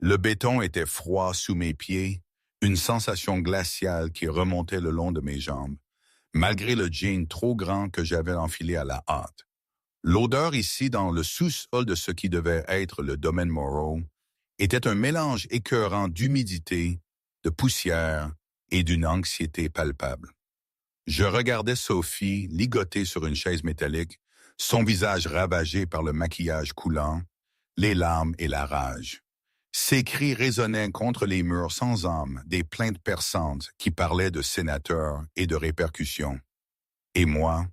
Le béton était froid sous mes pieds, une sensation glaciale qui remontait le long de mes jambes, malgré le jean trop grand que j'avais enfilé à la hâte. L'odeur ici, dans le sous-sol de ce qui devait être le domaine Morrow, était un mélange écœurant d'humidité, de poussière et d'une anxiété palpable. Je regardais Sophie ligotée sur une chaise métallique, son visage ravagé par le maquillage coulant, les larmes et la rage. Ses cris résonnaient contre les murs sans âme, des plaintes perçantes qui parlaient de sénateurs et de répercussions. Et moi,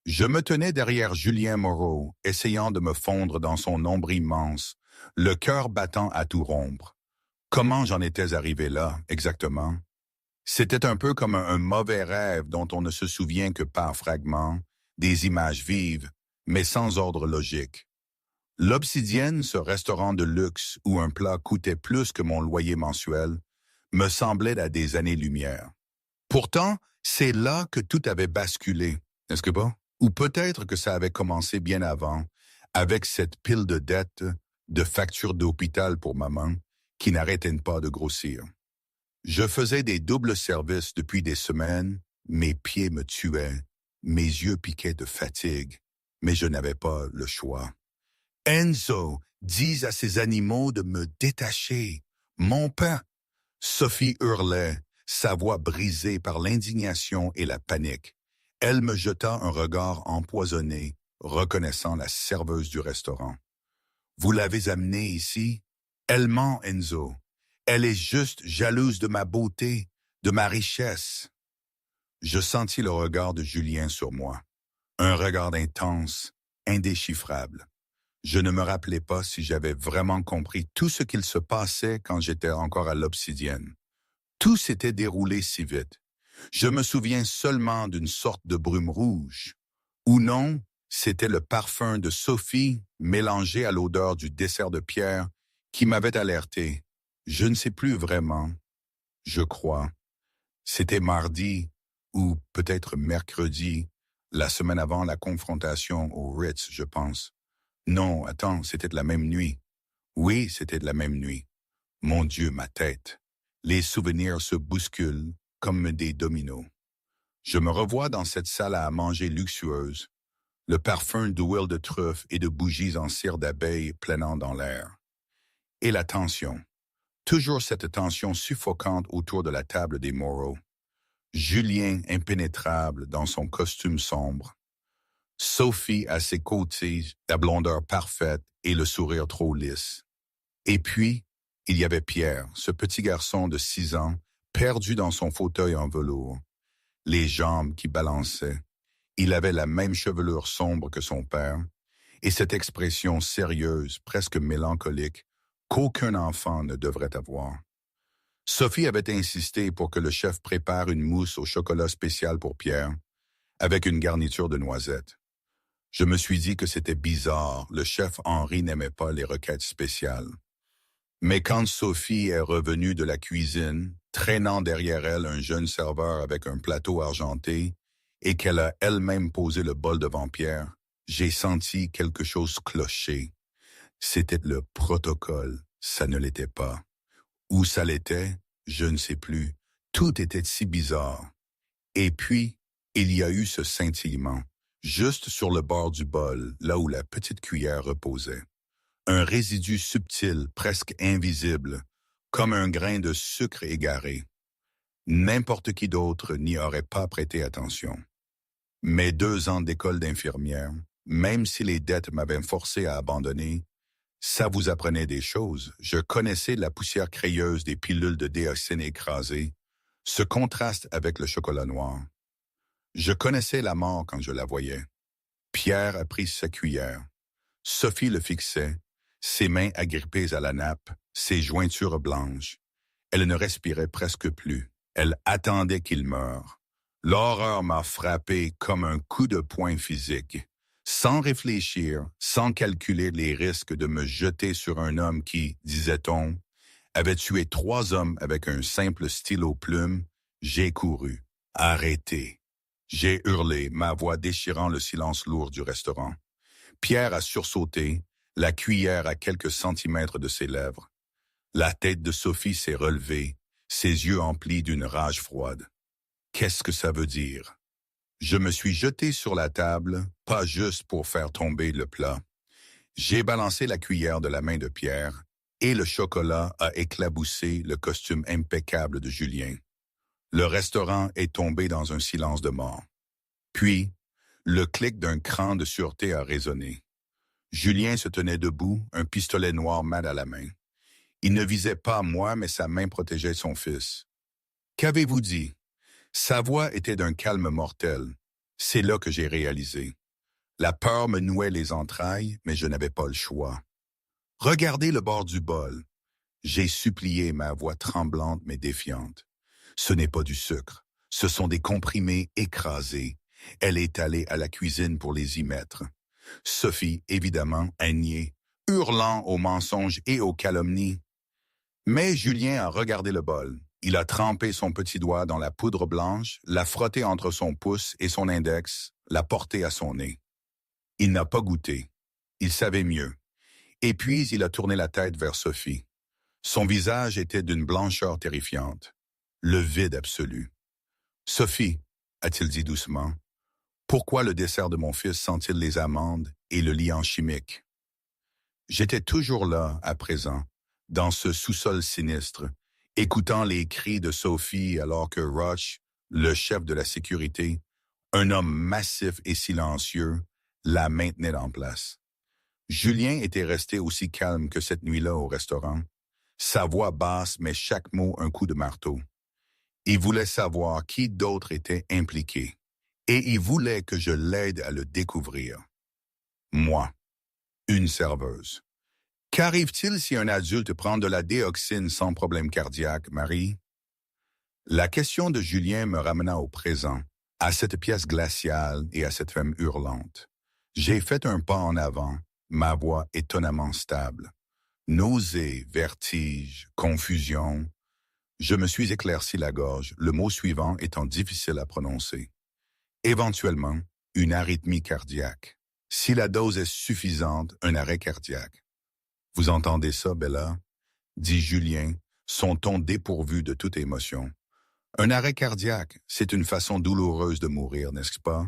je me tenais derrière Julien Moreau, essayant de me fondre dans son ombre immense, le cœur battant à tout rompre. Comment j'en étais arrivé là, exactement? C'était un peu comme un mauvais rêve dont on ne se souvient que par fragments, des images vives, mais sans ordre logique. L'Obsidienne, ce restaurant de luxe où un plat coûtait plus que mon loyer mensuel, me semblait à des années-lumière. Pourtant, c'est là que tout avait basculé, n'est-ce que pas? Ou peut-être que ça avait commencé bien avant, avec cette pile de dettes, de factures d'hôpital pour maman, qui n'arrêtaient pas de grossir. Je faisais des doubles services depuis des semaines, mes pieds me tuaient, mes yeux piquaient de fatigue, mais je n'avais pas le choix. Enzo, dis à ces animaux de me détacher. Mon pain! Sophie hurlait, sa voix brisée par l'indignation et la panique. Elle me jeta un regard empoisonné, reconnaissant la serveuse du restaurant. Vous l'avez amenée ici? Elle ment, Enzo. Elle est juste jalouse de ma beauté, de ma richesse. Je sentis le regard de Julien sur moi. Un regard intense, indéchiffrable. Je ne me rappelais pas si j'avais vraiment compris tout ce qu'il se passait quand j'étais encore à l'Obsidienne. Tout s'était déroulé si vite. Je me souviens seulement d'une sorte de brume rouge. Ou non, c'était le parfum de Sophie mélangé à l'odeur du dessert de Pierre qui m'avait alerté. Je ne sais plus vraiment. Je crois. C'était mardi ou peut-être mercredi, la semaine avant la confrontation au Ritz, je pense. Non, attends, c'était de la même nuit. Oui, c'était de la même nuit. Mon Dieu, ma tête. Les souvenirs se bousculent comme des dominos. Je me revois dans cette salle à manger luxueuse, le parfum d'huile de truffe et de bougies en cire d'abeille planant dans l'air. Et la tension. Toujours cette tension suffocante autour de la table des Morrow. Julien impénétrable dans son costume sombre. Sophie à ses côtés, la blondeur parfaite et le sourire trop lisse. Et puis, il y avait Pierre, ce petit garçon de 6 ans, perdu dans son fauteuil en velours, les jambes qui balançaient. Il avait la même chevelure sombre que son père, et cette expression sérieuse, presque mélancolique, qu'aucun enfant ne devrait avoir. Sophie avait insisté pour que le chef prépare une mousse au chocolat spécial pour Pierre, avec une garniture de noisettes. Je me suis dit que c'était bizarre, le chef Henri n'aimait pas les requêtes spéciales. Mais quand Sophie est revenue de la cuisine, traînant derrière elle un jeune serveur avec un plateau argenté, et qu'elle a elle-même posé le bol devant Pierre, j'ai senti quelque chose clocher. C'était le protocole, ça ne l'était pas. Où ça l'était, je ne sais plus. Tout était si bizarre. Et puis, il y a eu ce scintillement, juste sur le bord du bol, là où la petite cuillère reposait. Un résidu subtil, presque invisible, comme un grain de sucre égaré. N'importe qui d'autre n'y aurait pas prêté attention. Mes 2 ans d'école d'infirmière, même si les dettes m'avaient forcé à abandonner, ça vous apprenait des choses. Je connaissais la poussière crayeuse des pilules de dioxine écrasées, ce contraste avec le chocolat noir. Je connaissais la mort quand je la voyais. Pierre a pris sa cuillère. Sophie le fixait, ses mains agrippées à la nappe, ses jointures blanches. Elle ne respirait presque plus. Elle attendait qu'il meure. L'horreur m'a frappé comme un coup de poing physique. Sans réfléchir, sans calculer les risques de me jeter sur un homme qui, disait-on, avait tué 3 hommes avec un simple stylo plume, j'ai couru. Arrêtez. J'ai hurlé, ma voix déchirant le silence lourd du restaurant. Pierre a sursauté, la cuillère à quelques centimètres de ses lèvres. La tête de Sophie s'est relevée, ses yeux emplis d'une rage froide. Qu'est-ce que ça veut dire? Je me suis jeté sur la table, pas juste pour faire tomber le plat. J'ai balancé la cuillère de la main de Pierre et le chocolat a éclaboussé le costume impeccable de Julien. Le restaurant est tombé dans un silence de mort. Puis, le clic d'un cran de sûreté a résonné. Julien se tenait debout, un pistolet noir mat à la main. Il ne visait pas moi, mais sa main protégeait son fils. Qu'avez-vous dit? Sa voix était d'un calme mortel. C'est là que j'ai réalisé. La peur me nouait les entrailles, mais je n'avais pas le choix. Regardez le bord du bol. J'ai supplié, ma voix tremblante mais défiante. Ce n'est pas du sucre. Ce sont des comprimés écrasés. Elle est allée à la cuisine pour les y mettre. Sophie, évidemment, a nié, hurlant aux mensonges et aux calomnies. Mais Julien a regardé le bol. Il a trempé son petit doigt dans la poudre blanche, l'a frotté entre son pouce et son index, l'a porté à son nez. Il n'a pas goûté. Il savait mieux. Et puis il a tourné la tête vers Sophie. Son visage était d'une blancheur terrifiante. Le vide absolu. « Sophie, a-t-il dit doucement, pourquoi le dessert de mon fils sent-il les amandes et le liant chimique? » J'étais toujours là, à présent, dans ce sous-sol sinistre, écoutant les cris de Sophie alors que Rush, le chef de la sécurité, un homme massif et silencieux, la maintenait en place. Julien était resté aussi calme que cette nuit-là au restaurant, sa voix basse mais chaque mot un coup de marteau. Il voulait savoir qui d'autre était impliqué, et il voulait que je l'aide à le découvrir. Moi, une serveuse. Qu'arrive-t-il si un adulte prend de la déoxyne sans problème cardiaque, Marie? La question de Julien me ramena au présent, à cette pièce glaciale et à cette femme hurlante. J'ai fait un pas en avant, ma voix étonnamment stable. Nausée, vertige, confusion. Je me suis éclairci la gorge, le mot suivant étant difficile à prononcer. Éventuellement, une arythmie cardiaque. Si la dose est suffisante, un arrêt cardiaque. « Vous entendez ça, Bella? » dit Julien, son ton dépourvu de toute émotion. « Un arrêt cardiaque, c'est une façon douloureuse de mourir, n'est-ce pas? »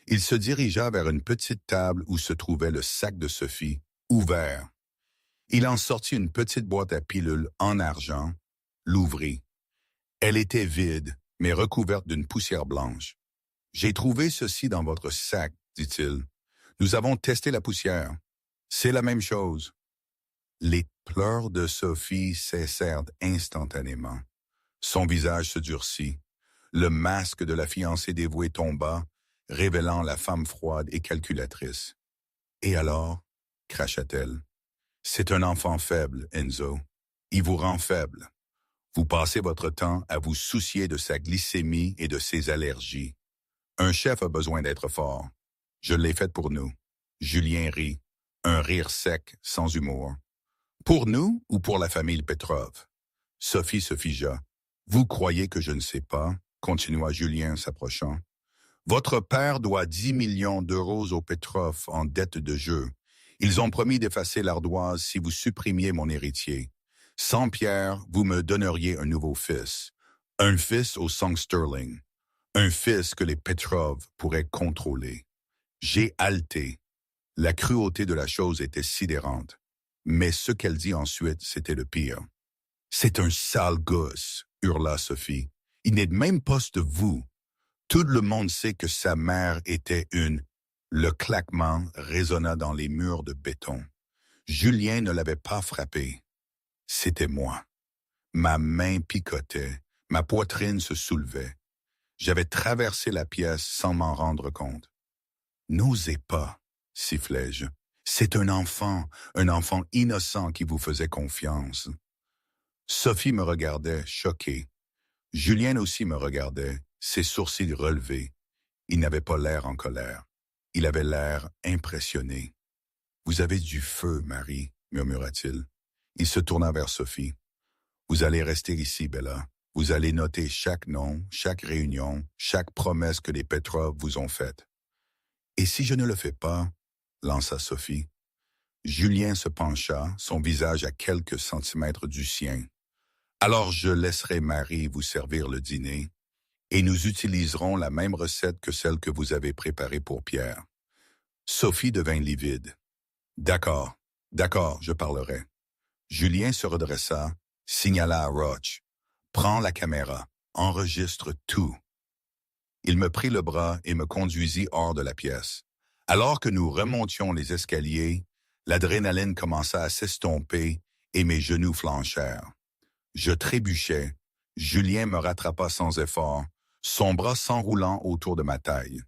Il se dirigea vers une petite table où se trouvait le sac de Sophie, ouvert. Il en sortit une petite boîte à pilules en argent, l'ouvrit. Elle était vide, mais recouverte d'une poussière blanche. « J'ai trouvé ceci dans votre sac, dit-il. Nous avons testé la poussière. C'est la même chose. » Les pleurs de Sophie cessèrent instantanément. Son visage se durcit. Le masque de la fiancée dévouée tomba, révélant la femme froide et calculatrice. « Et alors ?» cracha-t-elle. « C'est un enfant faible, Enzo. Il vous rend faible. Vous passez votre temps à vous soucier de sa glycémie et de ses allergies. Un chef a besoin d'être fort. Je l'ai fait pour nous. » Julien rit, un rire sec, sans humour. « Pour nous ou pour la famille Petrov? » Sophie se figea. « Vous croyez que je ne sais pas? » continua Julien s'approchant. « Votre père doit 10 millions d'euros aux Petrov en dette de jeu. Ils ont promis d'effacer l'ardoise si vous supprimiez mon héritier. Sans Pierre, vous me donneriez un nouveau fils. Un fils au sang sterling. Un fils que les Petrov pourraient contrôler. » J'ai haleté. La cruauté de la chose était sidérante. Mais ce qu'elle dit ensuite, c'était le pire. « C'est un sale gosse, » hurla Sophie. « Il n'est même pas de vous. Tout le monde sait que sa mère était une... » Le claquement résonna dans les murs de béton. Julien ne l'avait pas frappé. C'était moi. Ma main picotait, ma poitrine se soulevait. J'avais traversé la pièce sans m'en rendre compte. « N'osez pas, » sifflai-je. « C'est un enfant innocent qui vous faisait confiance. » Sophie me regardait, choquée. Julien aussi me regardait, ses sourcils relevés. Il n'avait pas l'air en colère. Il avait l'air impressionné. « Vous avez du feu, Marie, » murmura-t-il. Il se tourna vers Sophie. « Vous allez rester ici, Bella. Vous allez noter chaque nom, chaque réunion, chaque promesse que les Petrov vous ont faite. » « Et si je ne le fais pas ?» lança Sophie. Julien se pencha, son visage à quelques centimètres du sien. Alors je laisserai Marie vous servir le dîner, et nous utiliserons la même recette que celle que vous avez préparée pour Pierre. Sophie devint livide. D'accord, d'accord, je parlerai. Julien se redressa, signala à Roach. Prends la caméra, enregistre tout. Il me prit le bras et me conduisit hors de la pièce. Alors que nous remontions les escaliers, l'adrénaline commença à s'estomper et mes genoux flanchèrent. Je trébuchais. Julien me rattrapa sans effort, son bras s'enroulant autour de ma taille.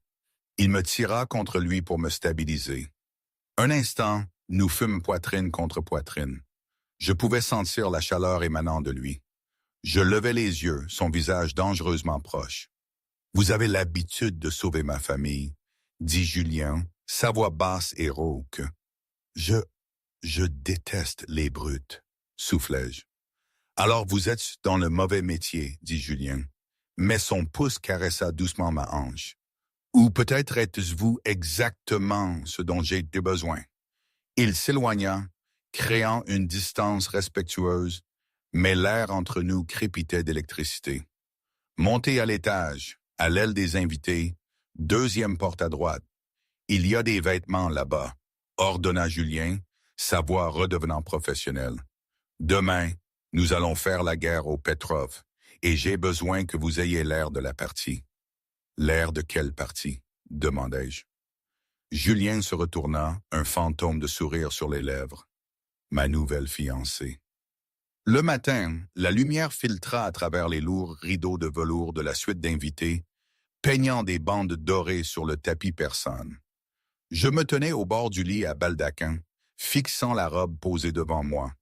Il me tira contre lui pour me stabiliser. Un instant, nous fûmes poitrine contre poitrine. Je pouvais sentir la chaleur émanant de lui. Je levai les yeux, son visage dangereusement proche. « Vous avez l'habitude de sauver ma famille, » dit Julien, sa voix basse et rauque. « Je déteste les brutes, » soufflai-je. « Alors vous êtes dans le mauvais métier, » dit Julien, mais son pouce caressa doucement ma hanche. « Ou peut-être êtes-vous exactement ce dont j'ai besoin. » Il s'éloigna, créant une distance respectueuse, mais l'air entre nous crépitait d'électricité. Montez à l'étage, à l'aile des invités, deuxième porte à droite. Il y a des vêtements là-bas, ordonna Julien, sa voix redevenant professionnelle. Demain, nous allons faire la guerre aux Petrov, et j'ai besoin que vous ayez l'air de la partie. L'air de quelle partie? Demandai-je. Julien se retourna, un fantôme de sourire sur les lèvres. Ma nouvelle fiancée. Le matin, la lumière filtra à travers les lourds rideaux de velours de la suite d'invités, peignant des bandes dorées sur le tapis persane. Je me tenais au bord du lit à baldaquin, fixant la robe posée devant moi.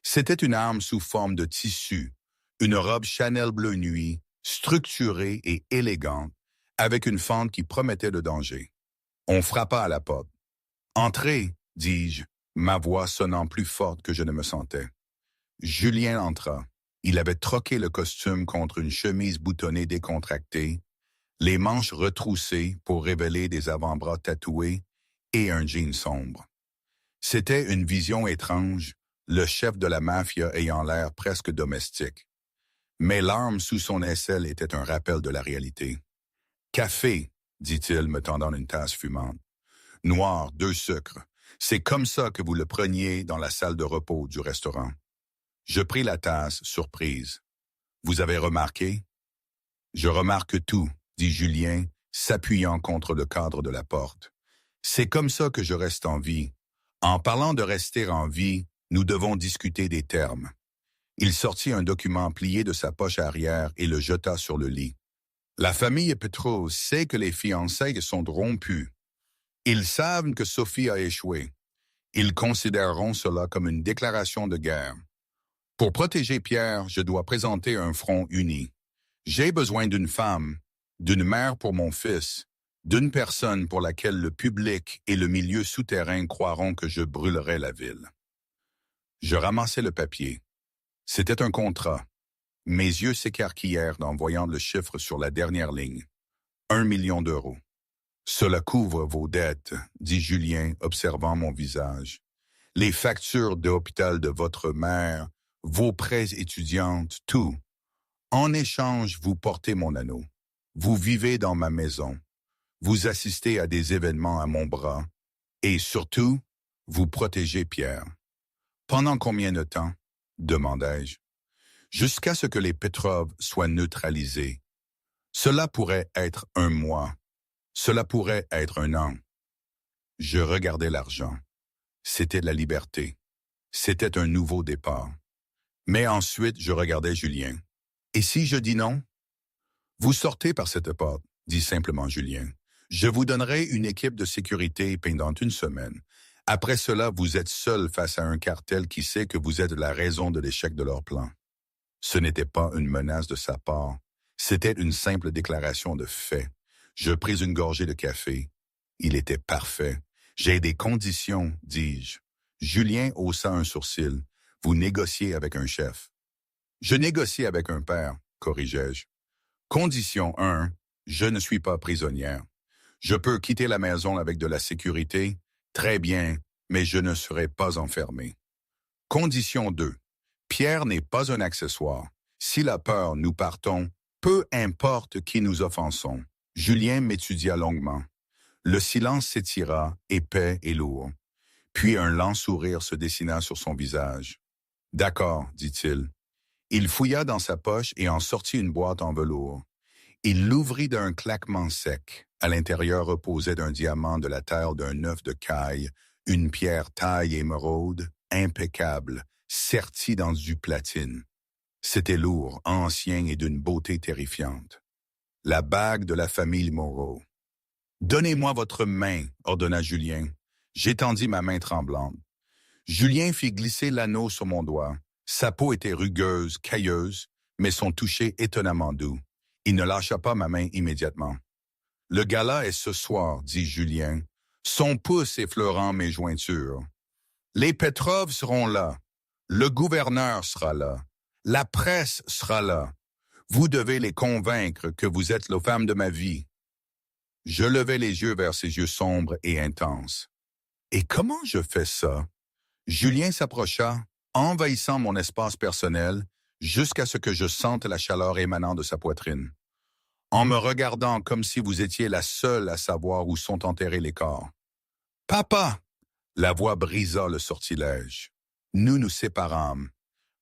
C'était une arme sous forme de tissu, une robe Chanel bleu nuit, structurée et élégante, avec une fente qui promettait le danger. On frappa à la porte. « Entrez » dis-je, ma voix sonnant plus forte que je ne me sentais. Julien entra. Il avait troqué le costume contre une chemise boutonnée décontractée, les manches retroussées pour révéler des avant-bras tatoués et un jean sombre. C'était une vision étrange, le chef de la mafia ayant l'air presque domestique. Mais l'arme sous son aisselle était un rappel de la réalité. « Café » dit-il, me tendant une tasse fumante. « Noir, 2 sucres. C'est comme ça que vous le preniez dans la salle de repos du restaurant. » Je pris la tasse, surprise. « Vous avez remarqué? » « Je remarque tout, » dit Julien, s'appuyant contre le cadre de la porte. « C'est comme ça que je reste en vie. En parlant de rester en vie, nous devons discuter des termes. » Il sortit un document plié de sa poche arrière et le jeta sur le lit. « La famille Petrov sait que les fiançailles sont rompues. Ils savent que Sophie a échoué. Ils considéreront cela comme une déclaration de guerre. Pour protéger Pierre, je dois présenter un front uni. J'ai besoin d'une femme, d'une mère pour mon fils, d'une personne pour laquelle le public et le milieu souterrain croiront que je brûlerai la ville. » Je ramassai le papier. C'était un contrat. Mes yeux s'écarquillèrent en voyant le chiffre sur la dernière ligne. 1 million d'euros. « Cela couvre vos dettes, » dit Julien, observant mon visage. « Les factures d'hôpital de votre mère, vos prêts étudiantes, tout. En échange, vous portez mon anneau. Vous vivez dans ma maison. Vous assistez à des événements à mon bras. Et surtout, vous protégez Pierre. » « Pendant combien de temps? » demandai-je. « Jusqu'à ce que les Petrov soient neutralisés. Cela pourrait être 1 mois. Cela pourrait être 1 an. » Je regardais l'argent. C'était de la liberté. C'était un nouveau départ. Mais ensuite, je regardais Julien. « Et si je dis non? »« Vous sortez par cette porte, » dit simplement Julien. « Je vous donnerai une équipe de sécurité pendant 1 semaine. Après cela, vous êtes seul face à un cartel qui sait que vous êtes la raison de l'échec de leur plan. » Ce n'était pas une menace de sa part. C'était une simple déclaration de fait. Je pris une gorgée de café. Il était parfait. « J'ai des conditions, » dis-je. Julien haussa un sourcil. « Vous négociez avec un chef. »« Je négocie avec un père, » corrigeai-je. « Condition 1, je ne suis pas prisonnière. Je peux quitter la maison avec de la sécurité. Très bien, mais je ne serai pas enfermé. Condition 2. Pierre n'est pas un accessoire. S'il a peur, nous partons, peu importe qui nous offensons. Julien m'étudia longuement. Le silence s'étira, épais et lourd. Puis un lent sourire se dessina sur son visage. « D'accord, dit-il. » Il fouilla dans sa poche et en sortit une boîte en velours. Il l'ouvrit d'un claquement sec. À l'intérieur reposait d'un diamant de la taille d'un œuf de caille, une pierre taille émeraude, impeccable, sertie dans du platine. C'était lourd, ancien et d'une beauté terrifiante. La bague de la famille Moreau. « Donnez-moi votre main, ordonna Julien. J'étendis ma main tremblante. Julien fit glisser l'anneau sur mon doigt. Sa peau était rugueuse, cailleuse, mais son toucher étonnamment doux. Il ne lâcha pas ma main immédiatement. « Le gala est ce soir, dit Julien, son pouce effleurant mes jointures. Les Petrov seront là. Le gouverneur sera là. La presse sera là. Vous devez les convaincre que vous êtes la femme de ma vie. » Je levai les yeux vers ses yeux sombres et intenses. « Et comment je fais ça? » Julien s'approcha, envahissant mon espace personnel, jusqu'à ce que je sente la chaleur émanant de sa poitrine. En me regardant comme si vous étiez la seule à savoir où sont enterrés les corps. « Papa! » La voix brisa le sortilège. Nous nous séparâmes.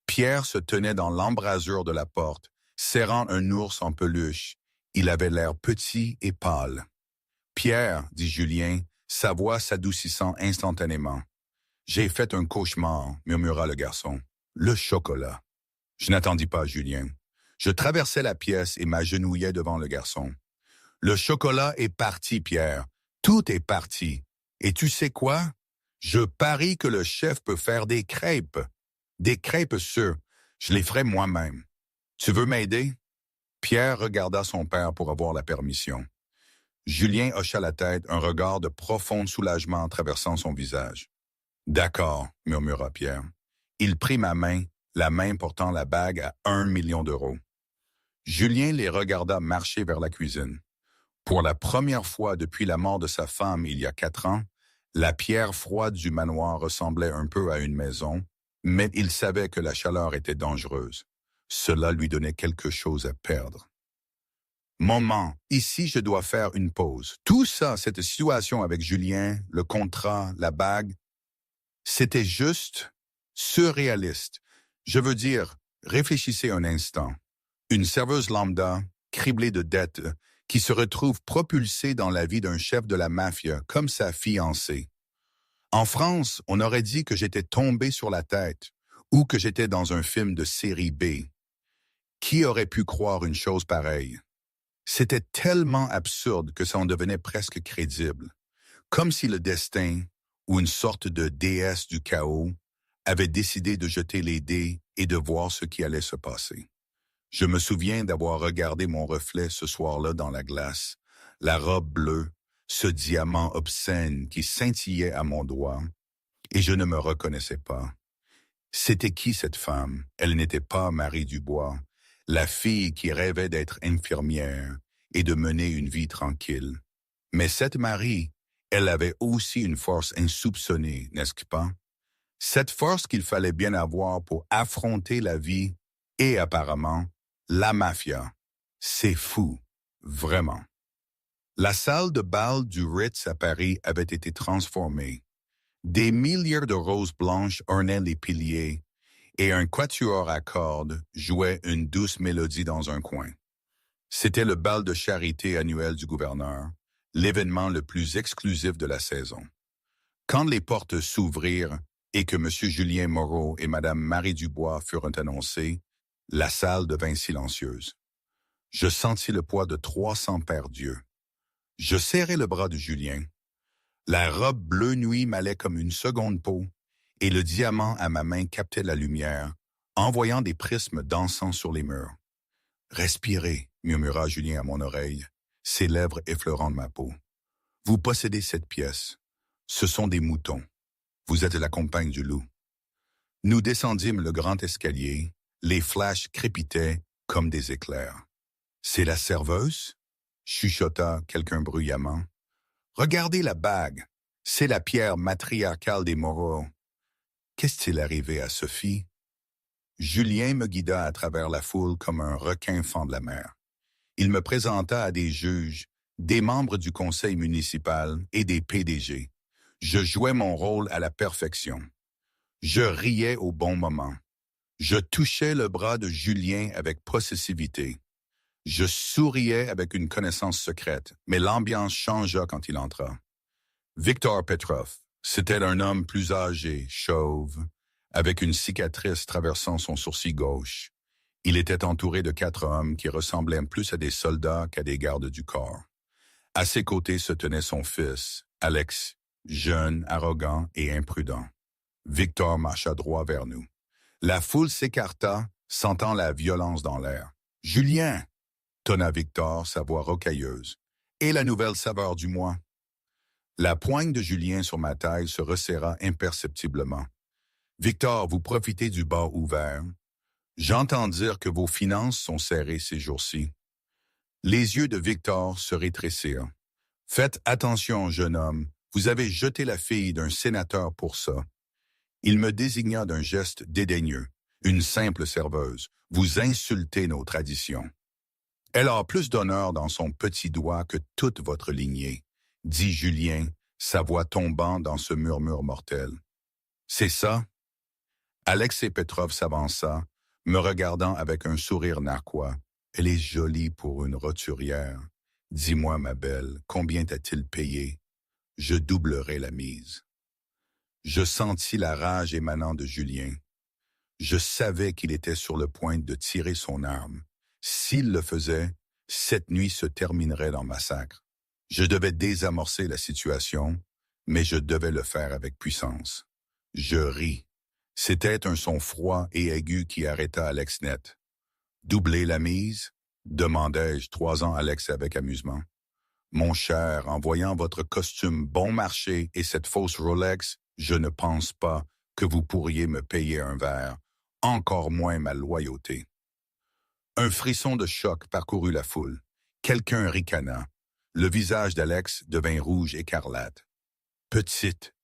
Pierre se tenait dans l'embrasure de la porte, serrant un ours en peluche. Il avait l'air petit et pâle. « Pierre, dit Julien, sa voix s'adoucissant instantanément. « J'ai fait un cauchemar, murmura le garçon. Le chocolat. » Je n'attendis pas Julien. Je traversai la pièce et m'agenouillai devant le garçon. « Le chocolat est parti, Pierre. Tout est parti. Et tu sais quoi? Je parie que le chef peut faire des crêpes. Des crêpes sûres. Je les ferai moi-même. Tu veux m'aider? » Pierre regarda son père pour avoir la permission. Julien hocha la tête, un regard de profond soulagement traversant son visage. « D'accord, » murmura Pierre. Il prit ma main, la main portant la bague à 1 million d'euros. Julien les regarda marcher vers la cuisine. Pour la première fois depuis la mort de sa femme il y a 4 ans, la pierre froide du manoir ressemblait un peu à une maison, mais il savait que la chaleur était dangereuse. Cela lui donnait quelque chose à perdre. « Maman, ici je dois faire une pause. Tout ça, cette situation avec Julien, le contrat, la bague, c'était juste surréaliste. Je veux dire, réfléchissez un instant. Une serveuse lambda, criblée de dettes, qui se retrouve propulsée dans la vie d'un chef de la mafia comme sa fiancée. En France, on aurait dit que j'étais tombé sur la tête ou que j'étais dans un film de série B. Qui aurait pu croire une chose pareille? C'était tellement absurde que ça en devenait presque crédible. Comme si le destin, ou une sorte de déesse du chaos, avait décidé de jeter les dés et de voir ce qui allait se passer. Je me souviens d'avoir regardé mon reflet ce soir-là dans la glace, la robe bleue, ce diamant obscène qui scintillait à mon doigt, et je ne me reconnaissais pas. C'était qui cette femme? Elle n'était pas Marie Dubois, la fille qui rêvait d'être infirmière et de mener une vie tranquille. Mais cette Marie, elle avait aussi une force insoupçonnée, n'est-ce pas? Cette force qu'il fallait bien avoir pour affronter la vie et apparemment la mafia. C'est fou, vraiment. La salle de bal du Ritz à Paris avait été transformée. Des milliers de roses blanches ornaient les piliers et un quatuor à cordes jouait une douce mélodie dans un coin. C'était le bal de charité annuel du gouverneur, l'événement le plus exclusif de la saison. Quand les portes s'ouvrirent et que M. Julien Moreau et Mme Marie Dubois furent annoncés, la salle devint silencieuse. Je sentis le poids de 300 paires d'yeux. Je serrai le bras de Julien. La robe bleu nuit m'allait comme une seconde peau, et le diamant à ma main captait la lumière, envoyant des prismes dansant sur les murs. « Respirez », murmura Julien à mon oreille, ses lèvres effleurant ma peau. « Vous possédez cette pièce. Ce sont des moutons. Vous êtes la compagne du loup. » Nous descendîmes le grand escalier. Les flashs crépitaient comme des éclairs. « C'est la serveuse ?» chuchota quelqu'un bruyamment. « Regardez la bague. C'est la pierre matriarcale des Moreau. Qu'est-il arrivé à Sophie? Julien me guida à travers la foule comme un requin fend de la mer. Il me présenta à des juges, des membres du conseil municipal et des PDG. Je jouais mon rôle à la perfection. Je riais au bon moment. Je touchais le bras de Julien avec possessivité. Je souriais avec une connaissance secrète, mais l'ambiance changea quand il entra. Victor Petrov, c'était un homme plus âgé, chauve, avec une cicatrice traversant son sourcil gauche. Il était entouré de 4 hommes qui ressemblaient plus à des soldats qu'à des gardes du corps. À ses côtés se tenait son fils, Alex, jeune, arrogant et imprudent. Victor marcha droit vers nous. La foule s'écarta, sentant la violence dans l'air. « Julien !» tonna Victor, sa voix rocailleuse. « Et la nouvelle saveur du mois ?» La poigne de Julien sur ma taille se resserra imperceptiblement. « Victor, vous profitez du bar ouvert. J'entends dire que vos finances sont serrées ces jours-ci. » Les yeux de Victor se rétrécirent. « Faites attention, jeune homme, vous avez jeté la fille d'un sénateur pour ça. » Il me désigna d'un geste dédaigneux. « Une simple serveuse. Vous insultez nos traditions. » « Elle a plus d'honneur dans son petit doigt que toute votre lignée, » dit Julien, sa voix tombant dans ce murmure mortel. « C'est ça? » Alexei Petrov s'avança, me regardant avec un sourire narquois. « Elle est jolie pour une roturière. Dis-moi, ma belle, combien t'a-t-il payé? Je doublerai la mise. » Je sentis la rage émanant de Julien. Je savais qu'il était sur le point de tirer son arme. S'il le faisait, cette nuit se terminerait dans massacre. Je devais désamorcer la situation, mais je devais le faire avec puissance. Je ris. C'était un son froid et aigu qui arrêta Alex net. « Doubler la mise ?» demandai-je 3 ans Alex avec amusement. « Mon cher, en voyant votre costume bon marché et cette fausse Rolex, je ne pense pas que vous pourriez me payer un verre, encore moins ma loyauté. » Un frisson de choc parcourut la foule. Quelqu'un ricana. Le visage d'Alex devint rouge écarlate. « Petite !»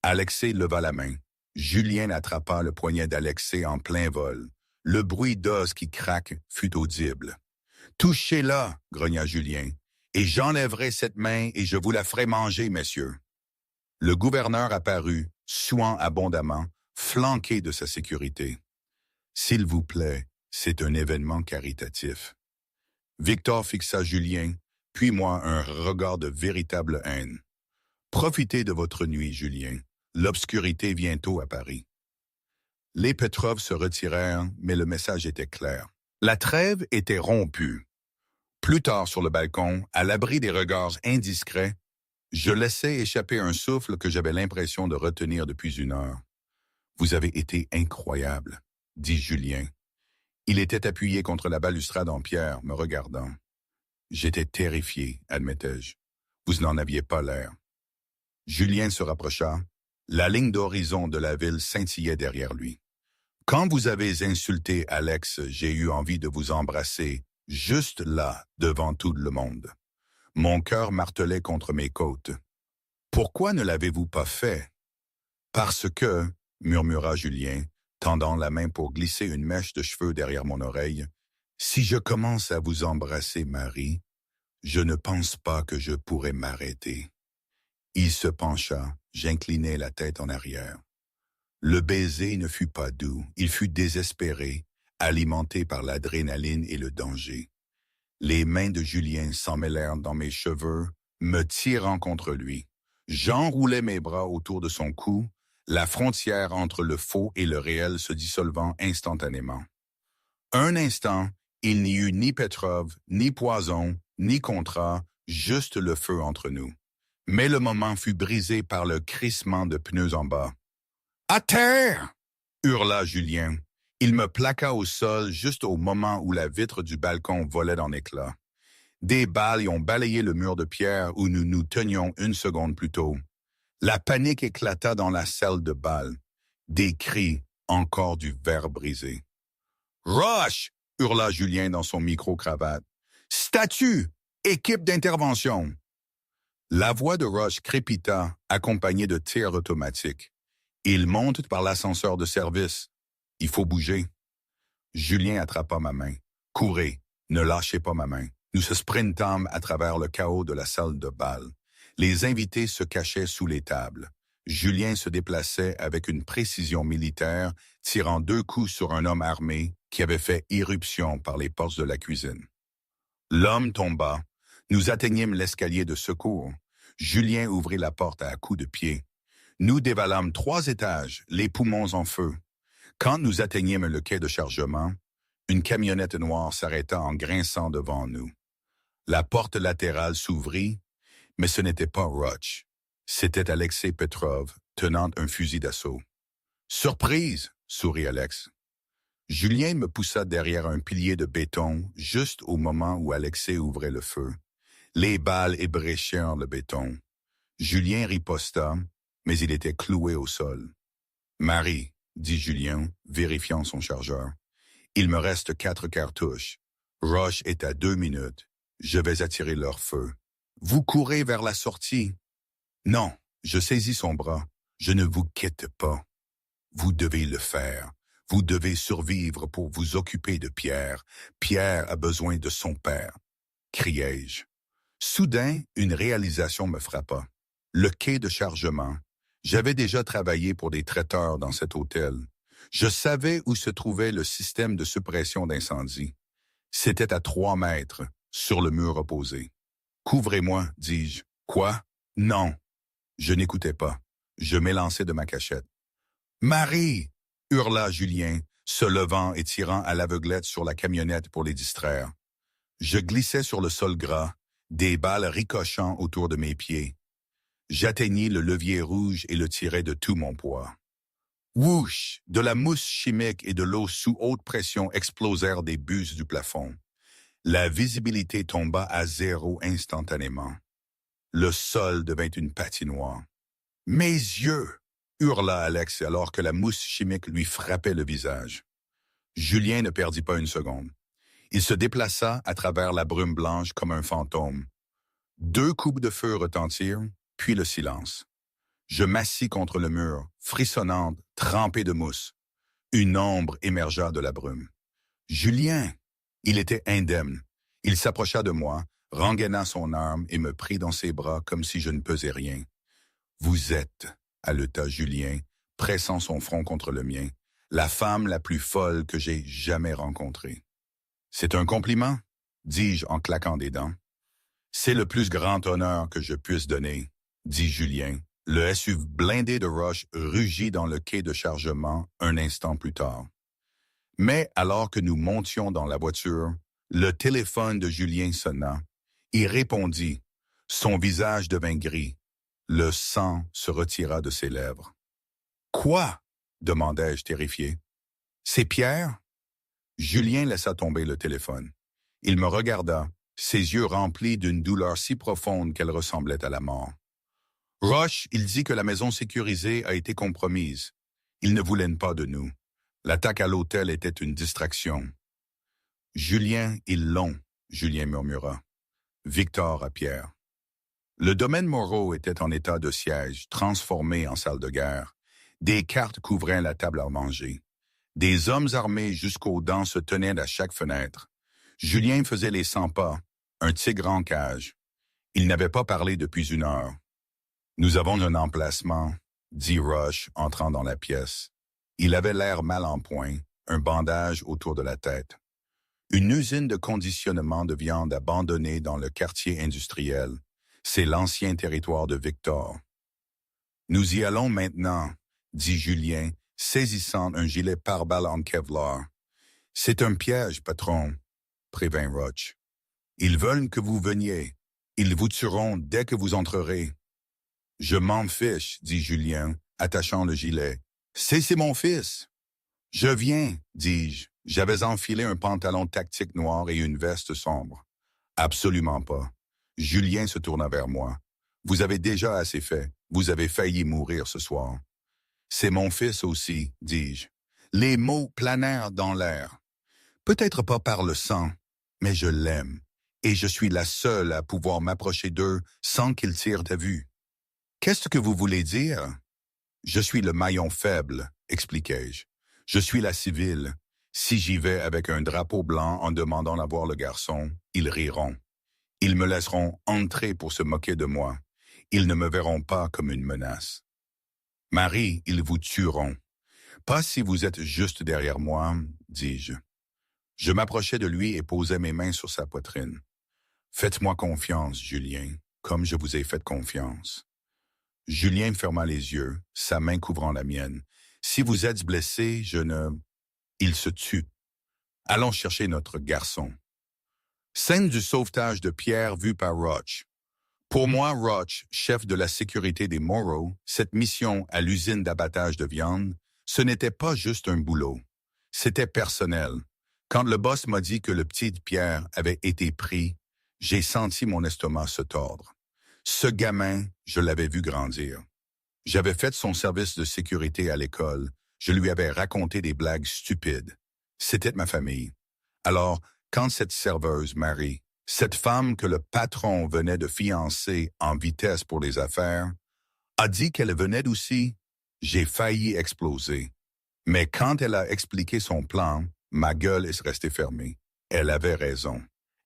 Alexei leva la main. Julien attrapa le poignet d'Alexei en plein vol. Le bruit d'os qui craque fut audible. « Touchez-la !» grogna Julien. « Et j'enlèverai cette main et je vous la ferai manger, messieurs. » Le gouverneur apparut, suant abondamment, flanqué de sa sécurité. « S'il vous plaît, c'est un événement caritatif. » Victor fixa Julien, puis moi un regard de véritable haine. « Profitez de votre nuit, Julien. L'obscurité bientôt à Paris. » Les Petrov se retirèrent, mais le message était clair. La trêve était rompue. Plus tard sur le balcon, à l'abri des regards indiscrets, je laissai échapper un souffle que j'avais l'impression de retenir depuis 1 heure. « Vous avez été incroyable, » dit Julien. Il était appuyé contre la balustrade en pierre, me regardant. J'étais terrifié, admettais-je. Vous n'en aviez pas l'air. Julien se rapprocha. La ligne d'horizon de la ville scintillait derrière lui. Quand vous avez insulté Alex, j'ai eu envie de vous embrasser, juste là, devant tout le monde. Mon cœur martelait contre mes côtes. Pourquoi ne l'avez-vous pas fait? Parce que, murmura Julien, tendant la main pour glisser une mèche de cheveux derrière mon oreille, si je commence à vous embrasser, Marie, je ne pense pas que je pourrai m'arrêter. Il se pencha, j'inclinai la tête en arrière. Le baiser ne fut pas doux, il fut désespéré, alimenté par l'adrénaline et le danger. Les mains de Julien s'emmêlèrent dans mes cheveux, me tirant contre lui. J'enroulai mes bras autour de son cou, la frontière entre le faux et le réel se dissolvant instantanément. Un instant, il n'y eut ni Petrov, ni poison, ni contrat, juste le feu entre nous. Mais le moment fut brisé par le crissement de pneus en bas. « À terre !» hurla Julien. Il me plaqua au sol juste au moment où la vitre du balcon volait en éclats. Des balles y ont balayé le mur de pierre où nous nous tenions 1 seconde plus tôt. La panique éclata dans la salle de bal. Des cris, encore du verre brisé. « Rush !» hurla Julien dans son micro-cravate. « Statue! Équipe d'intervention !» La voix de Rush crépita, accompagnée de tirs automatiques. Il monte par l'ascenseur de service. Il faut bouger. Julien attrapa ma main. Courez, ne lâchez pas ma main. Nous se sprintâmes à travers le chaos de la salle de bal. Les invités se cachaient sous les tables. Julien se déplaçait avec une précision militaire, tirant 2 coups sur un homme armé qui avait fait irruption par les portes de la cuisine. L'homme tomba. Nous atteignîmes l'escalier de secours. Julien ouvrit la porte à coups de pied. Nous dévalâmes 3 étages, les poumons en feu. Quand nous atteignîmes le quai de chargement, une camionnette noire s'arrêta en grinçant devant nous. La porte latérale s'ouvrit, mais ce n'était pas Rush. C'était Alexei Petrov, tenant un fusil d'assaut. « Surprise !» sourit Alex. Julien me poussa derrière un pilier de béton juste au moment où Alexei ouvrait le feu. Les balles ébréchèrent le béton. Julien riposta, mais il était cloué au sol. « Marie », dit Julien, vérifiant son chargeur. « Il me reste 4 cartouches. Rush est à 2 minutes. Je vais attirer leur feu. Vous courez vers la sortie. » « Non, je saisis son bras. Je ne vous quitte pas. Vous devez le faire. Vous devez survivre pour vous occuper de Pierre. Pierre a besoin de son père. » criai-je. Soudain, une réalisation me frappa. Le quai de chargement. J'avais déjà travaillé pour des traiteurs dans cet hôtel. Je savais où se trouvait le système de suppression d'incendie. C'était à 3 mètres, sur le mur opposé. « Couvrez-moi, dis-je. »« Quoi? Non. » Je n'écoutais pas. Je m'élançai de ma cachette. « Marie !» hurla Julien, se levant et tirant à l'aveuglette sur la camionnette pour les distraire. Je glissais sur le sol gras, des balles ricochant autour de mes pieds. J'atteignis le levier rouge et le tirai de tout mon poids. Whoosh! De la mousse chimique et de l'eau sous haute pression explosèrent des buses du plafond. La visibilité tomba à 0 instantanément. Le sol devint une patinoire. « Mes yeux !» hurla Alex alors que la mousse chimique lui frappait le visage. Julien ne perdit pas une seconde. Il se déplaça à travers la brume blanche comme un fantôme. 2 coups de feu retentirent, puis le silence. Je m'assis contre le mur, frissonnante, trempée de mousse. Une ombre émergea de la brume. « Julien !» Il était indemne. Il s'approcha de moi, rengaina son arme et me prit dans ses bras comme si je ne pesais rien. « Vous êtes, » haleta Julien, pressant son front contre le mien, « la femme la plus folle que j'ai jamais rencontrée. »« C'est un compliment ?» dis-je en claquant des dents. « C'est le plus grand honneur que je puisse donner, » dit Julien. Le SUV blindé de Rush rugit dans le quai de chargement un instant plus tard. Mais alors que nous montions dans la voiture, le téléphone de Julien sonna. Il répondit. Son visage devint gris. Le sang se retira de ses lèvres. « Quoi ?» demandai-je terrifié. « C'est Pierre ?» Julien laissa tomber le téléphone. Il me regarda, ses yeux remplis d'une douleur si profonde qu'elle ressemblait à la mort. « Rush, il dit que la maison sécurisée a été compromise. Il ne voulait pas de nous. L'attaque à l'hôtel était une distraction. »« Julien, ils l'ont, » Julien murmura. Victor à Pierre. Le domaine Moreau était en état de siège, transformé en salle de guerre. Des cartes couvraient la table à manger. Des hommes armés jusqu'aux dents se tenaient à chaque fenêtre. Julien faisait les 100 pas, un tigre en cage. Il n'avait pas parlé depuis 1 heure. « Nous avons un emplacement, » dit Rush, entrant dans la pièce. Il avait l'air mal en point, un bandage autour de la tête. Une usine de conditionnement de viande abandonnée dans le quartier industriel. C'est l'ancien territoire de Victor. « Nous y allons maintenant, » dit Julien, saisissant un gilet pare-balles en Kevlar. « C'est un piège, patron, » prévint Rush. « Ils veulent que vous veniez. Ils vous tueront dès que vous entrerez. »« Je m'en fiche, » dit Julien, attachant le gilet. « C'est mon fils. »« Je viens, » dis-je. J'avais enfilé un pantalon tactique noir et une veste sombre. « Absolument pas. » Julien se tourna vers moi. « Vous avez déjà assez fait. Vous avez failli mourir ce soir. »« C'est mon fils aussi, » dis-je. Les mots planèrent dans l'air. Peut-être pas par le sang, mais je l'aime. et je suis la seule à pouvoir m'approcher d'eux sans qu'ils tirent à vue. Qu'est-ce que vous voulez dire? Je suis le maillon faible, expliquai-je. Je suis la civile. Si j'y vais avec un drapeau blanc en demandant à voir le garçon, ils riront. Ils me laisseront entrer pour se moquer de moi. Ils ne me verront pas comme une menace. Marie, ils vous tueront. Pas si vous êtes juste derrière moi, dis-je. Je m'approchai de lui et posai mes mains sur sa poitrine. Faites-moi confiance, Julien, comme je vous ai fait confiance. Julien ferma les yeux, sa main couvrant la mienne. Si vous êtes blessé, je ne... Il se tut. Allons chercher notre garçon. Scène du sauvetage de Pierre vue par Roach. Pour moi, Roach, chef de la sécurité des Morrow, cette mission à l'usine d'abattage de viande, ce n'était pas juste un boulot. C'était personnel. Quand le boss m'a dit que le petit Pierre avait été pris, j'ai senti mon estomac se tordre. Ce gamin, je l'avais vu grandir. J'avais fait son service de sécurité à l'école. Je lui avais raconté des blagues stupides. C'était ma famille. Alors, quand cette serveuse, Marie, cette femme que le patron venait de fiancer en vitesse pour les affaires, a dit qu'elle venait d'aussi, j'ai failli exploser. Mais quand elle a expliqué son plan, ma gueule est restée fermée. Elle avait raison.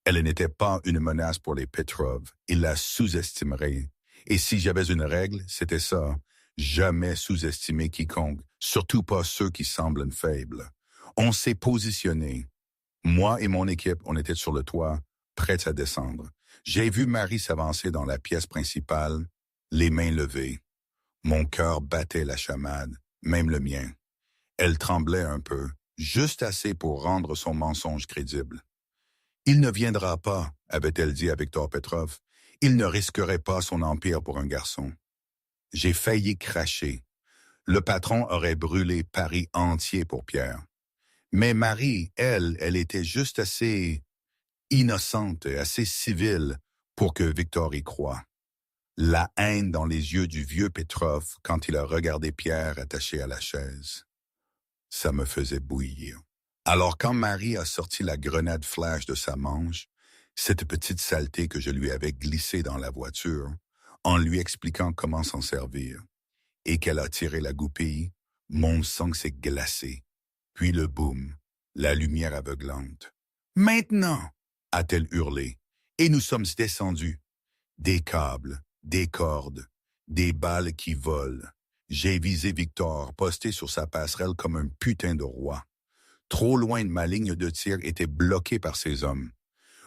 Elle n'était pas une menace pour les Petrov. Ils la sous-estimeraient. Et si j'avais une règle, c'était ça. Jamais sous-estimer quiconque, surtout pas ceux qui semblent faibles. On s'est positionné. Moi et mon équipe, on était sur le toit, prêts à descendre. J'ai vu Marie s'avancer dans la pièce principale, les mains levées. Mon cœur battait la chamade, même le mien. Elle tremblait un peu, juste assez pour rendre son mensonge crédible. « Il ne viendra pas », avait-elle dit à Victor Petrov. « Il ne risquerait pas son empire pour un garçon. » J'ai failli cracher. Le patron aurait brûlé Paris entier pour Pierre. Mais Marie, elle était juste assez innocente, assez civile pour que Victor y croie. La haine dans les yeux du vieux Petrov quand il a regardé Pierre attaché à la chaise. Ça me faisait bouillir. Alors quand Marie a sorti la grenade flash de sa manche, cette petite saleté que je lui avais glissée dans la voiture, en lui expliquant comment s'en servir, et qu'elle a tiré la goupille, mon sang s'est glacé. Puis le boum, la lumière aveuglante. « Maintenant !» a-t-elle hurlé, et nous sommes descendus. Des câbles, des cordes, des balles qui volent. J'ai visé Victor, posté sur sa passerelle comme un putain de roi. Trop loin de ma ligne de tir était bloqué par ses hommes.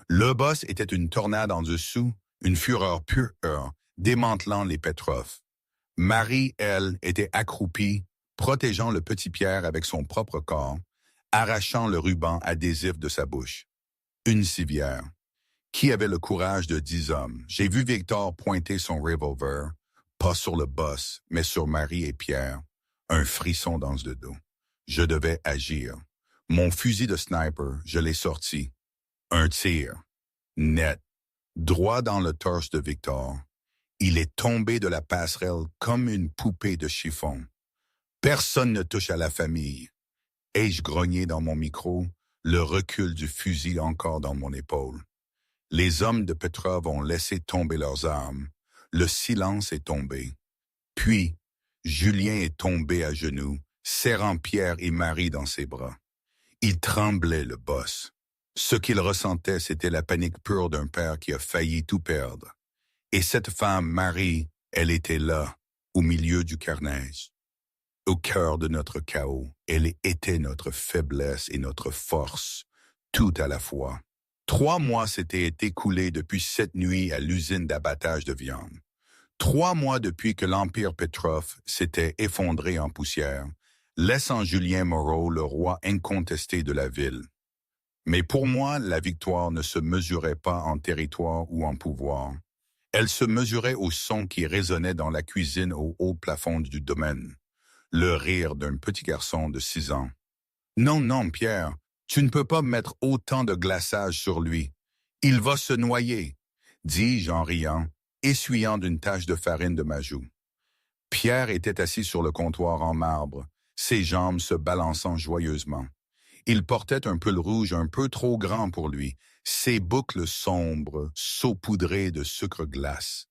Le boss était une tornade en dessous, une fureur pure, démantelant les Petrov. Marie, elle, était accroupie, protégeant le petit Pierre avec son propre corps, arrachant le ruban adhésif de sa bouche. Une civière. Qui avait le courage de 10 hommes? J'ai vu Victor pointer son revolver, pas sur le boss, mais sur Marie et Pierre. Un frisson dans le dos. Je devais agir. Mon fusil de sniper, je l'ai sorti. Un tir. Net. Droit dans le torse de Victor. Il est tombé de la passerelle comme une poupée de chiffon. Personne ne touche à la famille. Ai-je grogné dans mon micro, le recul du fusil encore dans mon épaule. Les hommes de Petrov ont laissé tomber leurs armes. Le silence est tombé. Puis, Julien est tombé à genoux, serrant Pierre et Marie dans ses bras. Il tremblait, le boss. Ce qu'il ressentait, c'était la panique pure d'un père qui a failli tout perdre. Et cette femme, Marie, elle était là, au milieu du carnage. Au cœur de notre chaos, elle était notre faiblesse et notre force, tout à la fois. 3 mois s'étaient écoulés depuis cette nuit à l'usine d'abattage de viande. 3 mois depuis que l'Empire Petrov s'était effondré en poussière, laissant Julien Moreau le roi incontesté de la ville. Mais pour moi, la victoire ne se mesurait pas en territoire ou en pouvoir. Elle se mesurait au son qui résonnait dans la cuisine au haut plafond du domaine. Le rire d'un petit garçon de 6 ans. « Non, non, Pierre, tu ne peux pas mettre autant de glaçage sur lui. Il va se noyer, » dis-je en riant, essuyant d'une tache de farine de ma joue. Pierre était assis sur le comptoir en marbre, ses jambes se balançant joyeusement. Il portait un pull rouge un peu trop grand pour lui, ses boucles sombres, saupoudrées de sucre glace.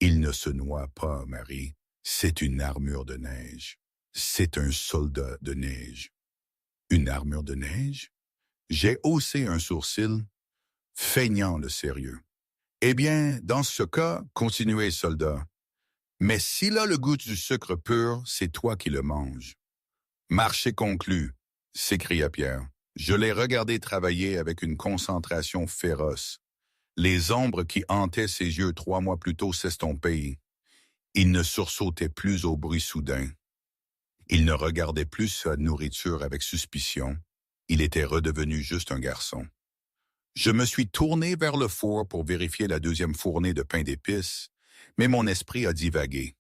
Il ne se noie pas, Marie. C'est une armure de neige. C'est un soldat de neige. Une armure de neige? J'ai haussé un sourcil, feignant le sérieux. Eh bien, dans ce cas, continuez, soldat. Mais s'il a le goût du sucre pur, c'est toi qui le manges. Marché conclu, s'écria Pierre. Je l'ai regardé travailler avec une concentration féroce. Les ombres qui hantaient ses yeux 3 mois plus tôt s'estompaient. Il ne sursautait plus au bruit soudain. Il ne regardait plus sa nourriture avec suspicion. Il était redevenu juste un garçon. Je me suis tourné vers le four pour vérifier la deuxième fournée de pain d'épices, mais mon esprit a divagué.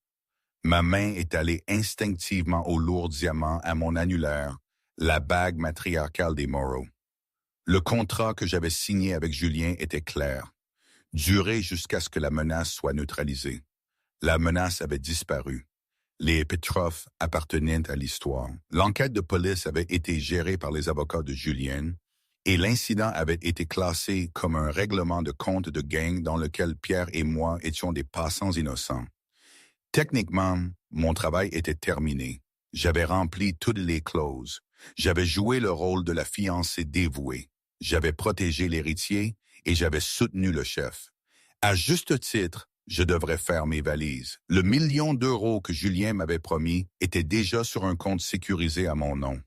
Ma main est allée instinctivement au lourd diamant à mon annulaire, la bague matriarcale des Morrow. Le contrat que j'avais signé avec Julien était clair. Durer jusqu'à ce que la menace soit neutralisée. La menace avait disparu. Les Petroff appartenaient à l'histoire. L'enquête de police avait été gérée par les avocats de Julien et l'incident avait été classé comme un règlement de compte de gang dans lequel Pierre et moi étions des passants innocents. Techniquement, mon travail était terminé. J'avais rempli toutes les clauses. J'avais joué le rôle de la fiancée dévouée. J'avais protégé l'héritier et j'avais soutenu le chef. À juste titre, je devrais faire mes valises. Le 1 million d'euros que Julien m'avait promis était déjà sur un compte sécurisé à mon nom.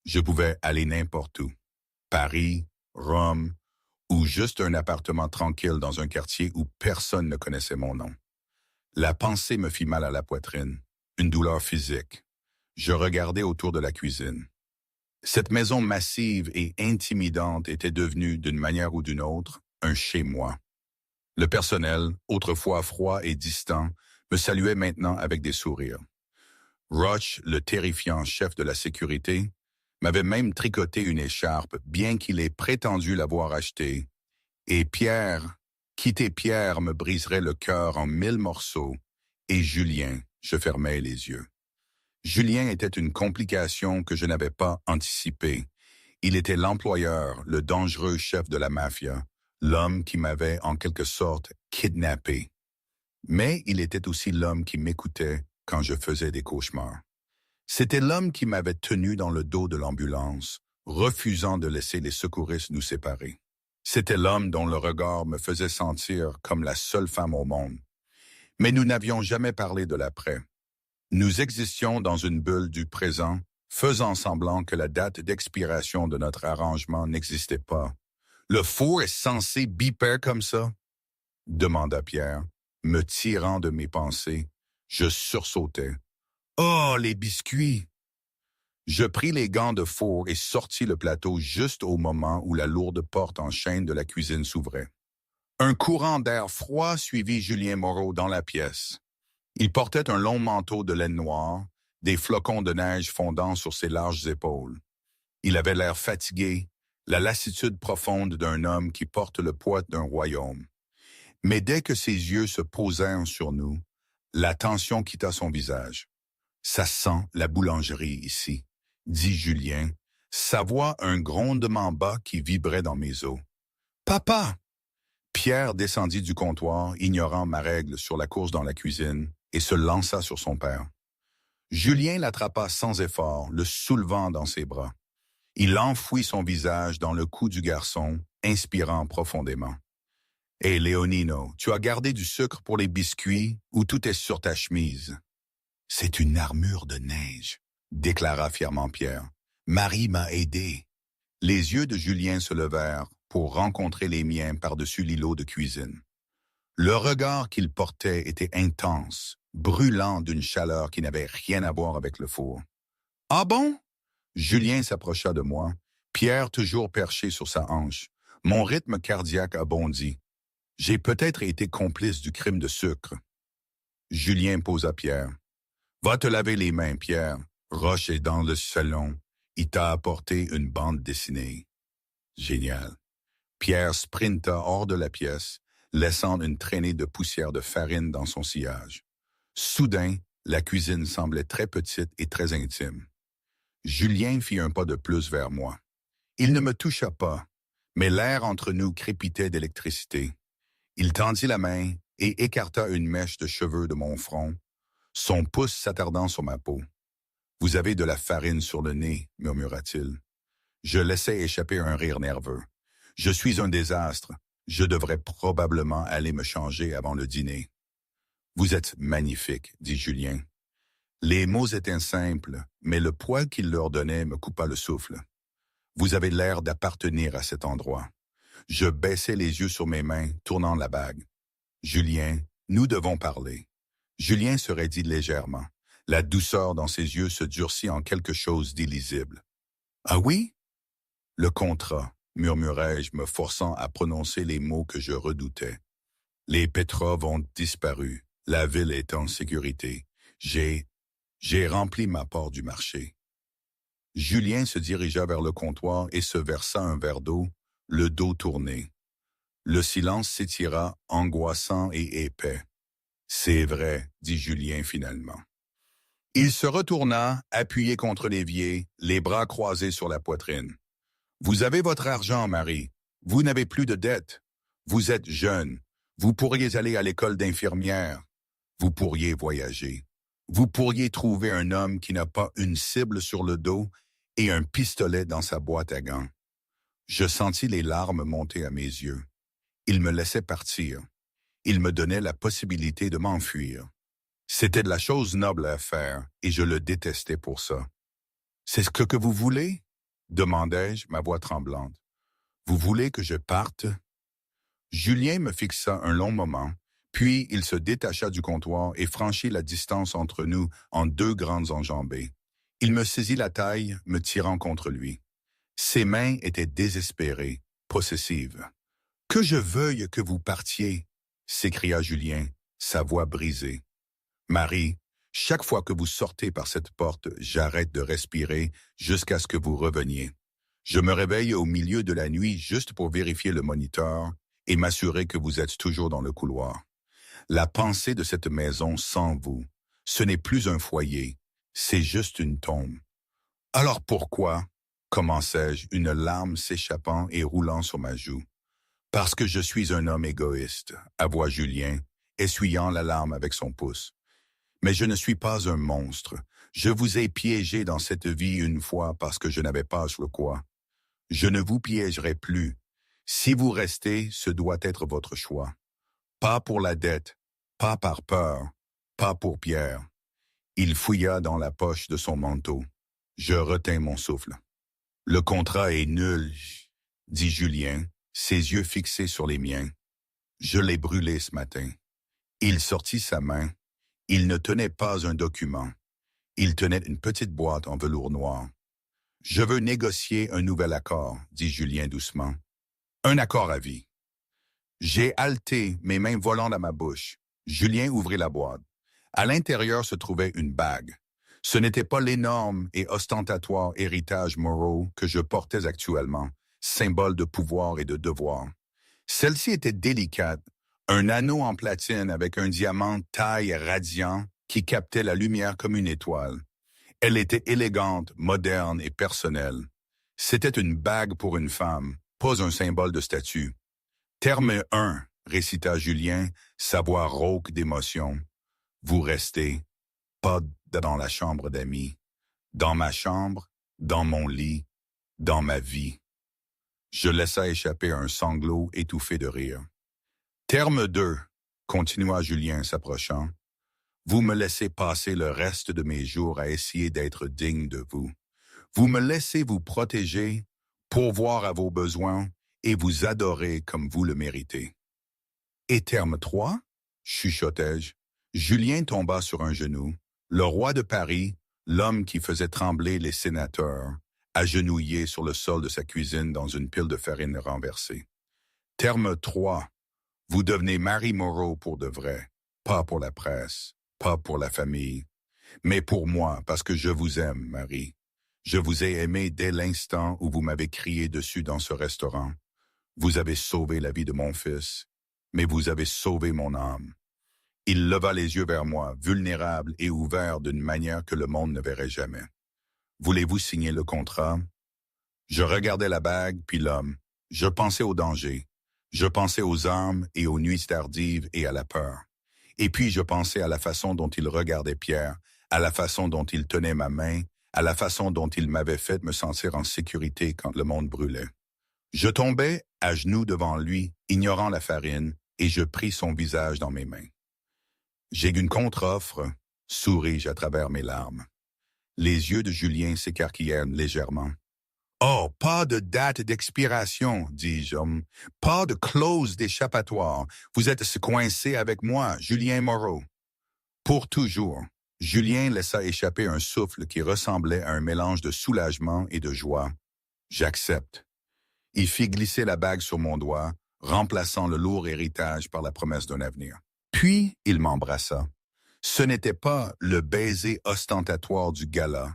Je pouvais aller n'importe où. Paris, Rome, ou juste un appartement tranquille dans un quartier où personne ne connaissait mon nom. La pensée me fit mal à la poitrine, une douleur physique. Je regardais autour de la cuisine. Cette maison massive et intimidante était devenue, d'une manière ou d'une autre, un chez-moi. Le personnel, autrefois froid et distant, me saluait maintenant avec des sourires. Roach, le terrifiant chef de la sécurité, m'avait même tricoté une écharpe, bien qu'il ait prétendu l'avoir achetée. Et quitter Pierre me briserait le cœur en 1000 morceaux. Et Julien, je fermais les yeux. Julien était une complication que je n'avais pas anticipée. Il était l'employeur, le dangereux chef de la mafia, l'homme qui m'avait en quelque sorte kidnappé. Mais il était aussi l'homme qui m'écoutait quand je faisais des cauchemars. C'était l'homme qui m'avait tenu dans le dos de l'ambulance, refusant de laisser les secouristes nous séparer. C'était l'homme dont le regard me faisait sentir comme la seule femme au monde. Mais nous n'avions jamais parlé de l'après. Nous existions dans une bulle du présent, faisant semblant que la date d'expiration de notre arrangement n'existait pas. Le four est censé biper comme ça? Demanda Pierre, me tirant de mes pensées. Je sursautais. Oh, les biscuits! Je pris les gants de four et sortis le plateau juste au moment où la lourde porte en chêne de la cuisine s'ouvrait. Un courant d'air froid suivit Julien Moreau dans la pièce. Il portait un long manteau de laine noire, des flocons de neige fondant sur ses larges épaules. Il avait l'air fatigué, la lassitude profonde d'un homme qui porte le poids d'un royaume. Mais dès que ses yeux se posèrent sur nous, la tension quitta son visage. « Ça sent la boulangerie ici », dit Julien, sa voix un grondement bas qui vibrait dans mes os. « Papa !» Pierre descendit du comptoir, ignorant ma règle sur la course dans la cuisine, et se lança sur son père. Julien l'attrapa sans effort, le soulevant dans ses bras. Il enfouit son visage dans le cou du garçon, inspirant profondément. « Hé, Léonino, tu as gardé du sucre pour les biscuits ou tout est sur ta chemise? »« C'est une armure de neige, » déclara fièrement Pierre. « Marie m'a aidé. » Les yeux de Julien se levèrent pour rencontrer les miens par-dessus l'îlot de cuisine. Le regard qu'il portait était intense, brûlant d'une chaleur qui n'avait rien à voir avec le four. « Ah bon? » Julien s'approcha de moi, Pierre toujours perché sur sa hanche. Mon rythme cardiaque a bondi. J'ai peut-être été complice du crime de sucre. Julien posa Pierre. « Va te laver les mains, Pierre. Roche est dans le salon. Il t'a apporté une bande dessinée. » Génial. Pierre sprinta hors de la pièce, laissant une traînée de poussière de farine dans son sillage. Soudain, la cuisine semblait très petite et très intime. Julien fit un pas de plus vers moi. Il ne me toucha pas, mais l'air entre nous crépitait d'électricité. Il tendit la main et écarta une mèche de cheveux de mon front, son pouce s'attardant sur ma peau. « Vous avez de la farine sur le nez, murmura-t-il. Je laissai échapper un rire nerveux. « Je suis un désastre. Je devrais probablement aller me changer avant le dîner. »« Vous êtes magnifique, dit Julien. Les mots étaient simples, mais le poids qu'il leur donnait me coupa le souffle. Vous avez l'air d'appartenir à cet endroit. Je baissai les yeux sur mes mains, tournant la bague. Julien, nous devons parler. Julien se raidit légèrement. La douceur dans ses yeux se durcit en quelque chose d'illisible. Ah oui? Le contrat, murmurai-je, me forçant à prononcer les mots que je redoutais. Les Petrov ont disparu. La ville est en sécurité. J'ai rempli ma part du marché. Julien se dirigea vers le comptoir et se versa un verre d'eau, le dos tourné. Le silence s'étira, angoissant et épais. C'est vrai, dit Julien finalement. Il se retourna, appuyé contre l'évier, les bras croisés sur la poitrine. Vous avez votre argent, Marie. Vous n'avez plus de dettes. Vous êtes jeune. Vous pourriez aller à l'école d'infirmière. Vous pourriez voyager. Vous pourriez trouver un homme qui n'a pas une cible sur le dos et un pistolet dans sa boîte à gants. Je sentis les larmes monter à mes yeux. Il me laissait partir. Il me donnait la possibilité de m'enfuir. C'était de la chose noble à faire, et je le détestais pour ça. « C'est ce que vous voulez ?» demandai-je, ma voix tremblante. « Vous voulez que je parte ?» Julien me fixa un long moment, puis il se détacha du comptoir et franchit la distance entre nous en deux grandes enjambées. Il me saisit la taille, me tirant contre lui. Ses mains étaient désespérées, possessives. « Que je veuille que vous partiez !» s'écria Julien, sa voix brisée. « Marie, chaque fois que vous sortez par cette porte, j'arrête de respirer jusqu'à ce que vous reveniez. Je me réveille au milieu de la nuit juste pour vérifier le moniteur et m'assurer que vous êtes toujours dans le couloir. La pensée de cette maison sans vous, ce n'est plus un foyer, c'est juste une tombe. Alors pourquoi, commençai-je, une larme s'échappant et roulant sur ma joue. Parce que je suis un homme égoïste, avoua Julien, essuyant la larme avec son pouce. Mais je ne suis pas un monstre. Je vous ai piégé dans cette vie une fois parce que je n'avais pas le quoi. Je ne vous piégerai plus. Si vous restez, ce doit être votre choix. Pas pour la dette, pas par peur, pas pour Pierre. Il fouilla dans la poche de son manteau. Je retins mon souffle. Le contrat est nul, dit Julien, ses yeux fixés sur les miens. Je l'ai brûlé ce matin. Il sortit sa main. Il ne tenait pas un document. Il tenait une petite boîte en velours noir. « Je veux négocier un nouvel accord, » dit Julien doucement. « Un accord à vie. » J'ai haleté, mes mains volant dans ma bouche. Julien ouvrit la boîte. À l'intérieur se trouvait une bague. Ce n'était pas l'énorme et ostentatoire héritage Moreau que je portais actuellement, symbole de pouvoir et de devoir. Celle-ci était délicate, un anneau en platine avec un diamant taille radiant qui captait la lumière comme une étoile. Elle était élégante, moderne et personnelle. C'était une bague pour une femme, pas un symbole de statut. « Terme 1, récita Julien, sa voix rauque d'émotion. « Vous restez, pas dans la chambre d'amis, dans ma chambre, dans mon lit, dans ma vie. » Je laissa échapper un sanglot étouffé de rire. « Terme 2, continua Julien s'approchant. Vous me laissez passer le reste de mes jours à essayer d'être digne de vous. Vous me laissez vous protéger, pourvoir à vos besoins et vous adorer comme vous le méritez. » Et terme 3, chuchotai-je. Julien tomba sur un genou. Le roi de Paris, l'homme qui faisait trembler les sénateurs, agenouillé sur le sol de sa cuisine dans une pile de farine renversée. Terme 3, vous devenez Marie Moreau pour de vrai, pas pour la presse, pas pour la famille, mais pour moi, parce que je vous aime, Marie. Je vous ai aimé dès l'instant où vous m'avez crié dessus dans ce restaurant. Vous avez sauvé la vie de mon fils, mais vous avez sauvé mon âme. Il leva les yeux vers moi, vulnérable et ouvert d'une manière que le monde ne verrait jamais. Voulez-vous signer le contrat? Je regardais la bague, puis l'homme. Je pensais au danger. Je pensais aux armes et aux nuits tardives et à la peur. Et puis je pensais à la façon dont il regardait Pierre, à la façon dont il tenait ma main, à la façon dont il m'avait fait me sentir en sécurité quand le monde brûlait. Je tombais à genoux devant lui, ignorant la farine, et je pris son visage dans mes mains. J'ai une contre-offre, souris-je à travers mes larmes. Les yeux de Julien s'écarquillèrent légèrement. Oh, pas de date d'expiration, dis-je. Pas de clause d'échappatoire. Vous êtes coincé avec moi, Julien Moreau. Pour toujours. Julien laissa échapper un souffle qui ressemblait à un mélange de soulagement et de joie. J'accepte. Il fit glisser la bague sur mon doigt, remplaçant le lourd héritage par la promesse d'un avenir. Puis, il m'embrassa. Ce n'était pas le baiser ostentatoire du gala,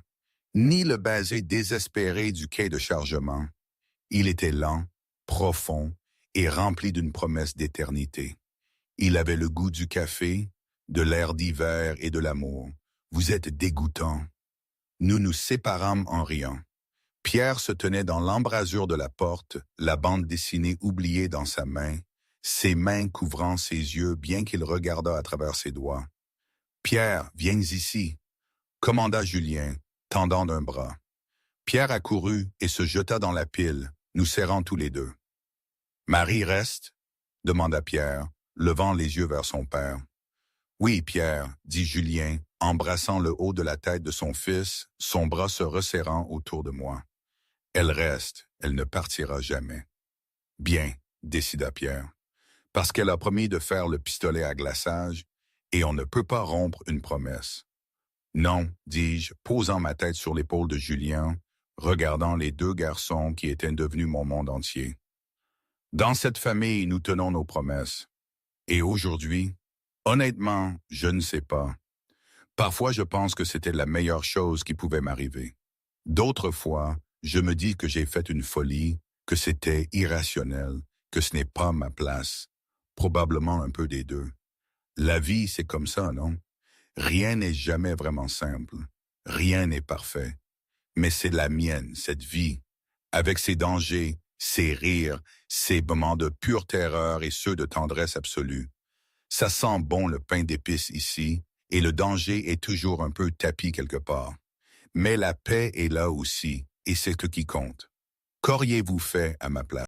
ni le baiser désespéré du quai de chargement. Il était lent, profond et rempli d'une promesse d'éternité. Il avait le goût du café, de l'air d'hiver et de l'amour. Vous êtes dégoûtant. Nous nous séparâmes en riant. Pierre se tenait dans l'embrasure de la porte, la bande dessinée oubliée dans sa main, ses mains couvrant ses yeux bien qu'il regardât à travers ses doigts. « Pierre, viens ici », commanda Julien, tendant d'un bras. Pierre accourut et se jeta dans la pile, nous serrant tous les deux. « Marie reste ?» demanda Pierre, levant les yeux vers son père. « Oui, Pierre, » dit Julien, embrassant le haut de la tête de son fils, son bras se resserrant autour de moi. « Elle reste, elle ne partira jamais. »« Bien, » décida Pierre, « parce qu'elle a promis de faire le pistolet à glaçage, et on ne peut pas rompre une promesse. »« Non, » dis-je, posant ma tête sur l'épaule de Julien, regardant les deux garçons qui étaient devenus mon monde entier. « Dans cette famille, nous tenons nos promesses. Et aujourd'hui, honnêtement, je ne sais pas. Parfois, je pense que c'était la meilleure chose qui pouvait m'arriver. D'autres fois, je me dis que j'ai fait une folie, que c'était irrationnel, que ce n'est pas ma place. Probablement un peu des deux. La vie, c'est comme ça, non? Rien n'est jamais vraiment simple. Rien n'est parfait. Mais c'est la mienne, cette vie, avec ses dangers, ses rires, ses moments de pure terreur et ceux de tendresse absolue. Ça sent bon le pain d'épices ici, et le danger est toujours un peu tapi quelque part. Mais la paix est là aussi, et c'est ce qui compte. Qu'auriez-vous fait à ma place?